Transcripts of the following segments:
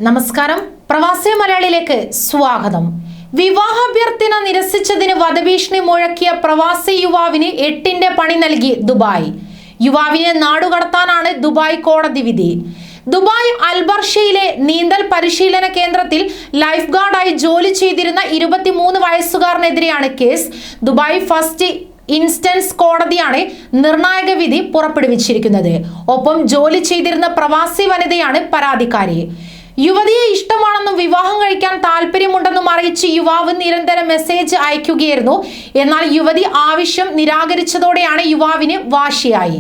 നമസ്കാരം പ്രവാസി മലയാളിയിലേക്ക് സ്വാഗതം. വിവാഹാഭ്യർത്ഥന നിരസിച്ചതിന് വധഭീഷണി മുഴക്കിയ പ്രവാസി യുവാവിന് 8ന്റെ പണി നൽകി ദുബായ്. യുവാവിനെ നാടുകടത്താനാണ് ദുബായ് കോടതി വിധി. ദുബായ് അൽബർഷയിലെ നീന്തൽ പരിശീലന കേന്ദ്രത്തിൽ ലൈഫ് ഗാർഡായി ജോലി ചെയ്തിരുന്ന 23 വയസ്സുകാരനെതിരെയാണ് കേസ്. ദുബായ് ഫസ്റ്റ് ഇൻസ്റ്റൻസ് കോടതിയാണ് നിർണായക വിധി പുറപ്പെടുവിച്ചിരിക്കുന്നത്. ഒപ്പം ജോലി ചെയ്തിരുന്ന പ്രവാസി വനിതയാണ് പരാതിക്കാരി. യുവതിയെ ഇഷ്ടമാണെന്നും വിവാഹം കഴിക്കാൻ താല്പര്യമുണ്ടെന്നും അറിയിച്ച് യുവാവ് നിരന്തരം മെസ്സേജ് അയക്കുകയായിരുന്നു. എന്നാൽ യുവതി ആവശ്യം നിരാകരിച്ചതോടെയാണ് യുവാവിന് വാശിയായി.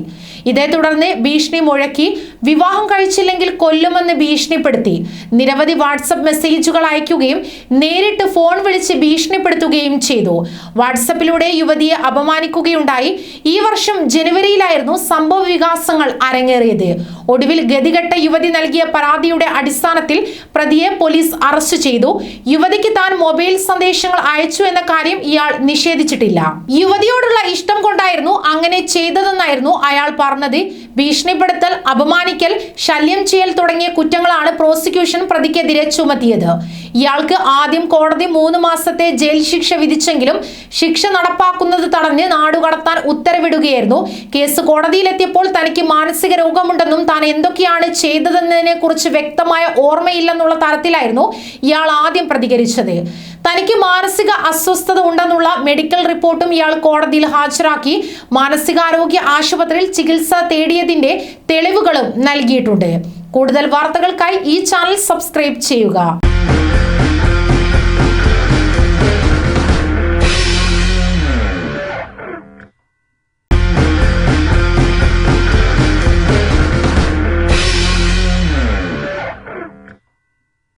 ഇതേ തുടർന്ന് ഭീഷണി മുഴക്കി വിവാഹം കഴിച്ചില്ലെങ്കിൽ കൊല്ലുമെന്ന് ഭീഷണിപ്പെടുത്തി നിരവധി വാട്സപ്പ് മെസ്സേജുകൾ അയക്കുകയും നേരിട്ട് ഫോൺ വിളിച്ച് ഭീഷണിപ്പെടുത്തുകയും ചെയ്തു. വാട്സപ്പിലൂടെ യുവതിയെ അപമാനിക്കുകയുണ്ടായി. ഈ വർഷം ജനുവരിയിലായിരുന്നു സംഭവ വികാസങ്ങൾ അരങ്ങേറിയത്. ഒടുവിൽ ഗതികെട്ട യുവതി നൽകിയ പരാതിയുടെ അടിസ്ഥാനത്തിൽ പ്രതിയെ പോലീസ് അറസ്റ്റ് ചെയ്തു. യുവതിക്ക് താൻ മൊബൈൽ സന്ദേശങ്ങൾ അയച്ചു എന്ന കാര്യം ഇയാൾ നിഷേധിച്ചിട്ടില്ല. യുവതിയോടുള്ള ഇഷ്ടം കൊണ്ടായിരുന്നു അങ്ങനെ ചെയ്തതെന്നായിരുന്നു അയാൾ പറഞ്ഞത്. ഭീഷണിപ്പെടുത്തൽ, അപമാനിക്കൽ, ശല്യം ചെയ്യൽ തുടങ്ങിയ കുറ്റങ്ങളാണ് പ്രോസിക്യൂഷൻ പ്രതിക്കെതിരെ ചുമത്തിയത്. ഇയാൾക്ക് ആദ്യം കോടതി 3 മാസത്തെ ജയിൽ ശിക്ഷ വിധിച്ചെങ്കിലും ശിക്ഷ നടപ്പാക്കുന്നത് തടഞ്ഞ് നാടുകടത്താൻ ഉത്തരവിടുകയായിരുന്നു. കേസ് കോടതിയിലെത്തിയപ്പോൾ തനിക്ക് മാനസിക രോഗമുണ്ടെന്നും താൻ എന്തൊക്കെയാണ് ചെയ്തതെന്നതിനെ കുറിച്ച് വ്യക്തമായ ഓർമ്മയില്ലെന്നുള്ള തരത്തിലായിരുന്നു ഇയാൾ ആദ്യം പ്രതികരിച്ചത്. തനിക്ക് മാനസിക അസ്വസ്ഥത ഉണ്ടെന്നുള്ള മെഡിക്കൽ റിപ്പോർട്ടും ഇയാൾ കോടതിയിൽ ഹാജരാക്കി. മാനസികാരോഗ്യ ആശുപത്രിയിൽ ചികിത്സ തേടിയതിന്റെ തെളിവുകളും നൽകിയിട്ടുണ്ട്. കൂടുതൽ വാർത്തകൾക്കായി ഈ ചാനൽ സബ്സ്ക്രൈബ് ചെയ്യുക.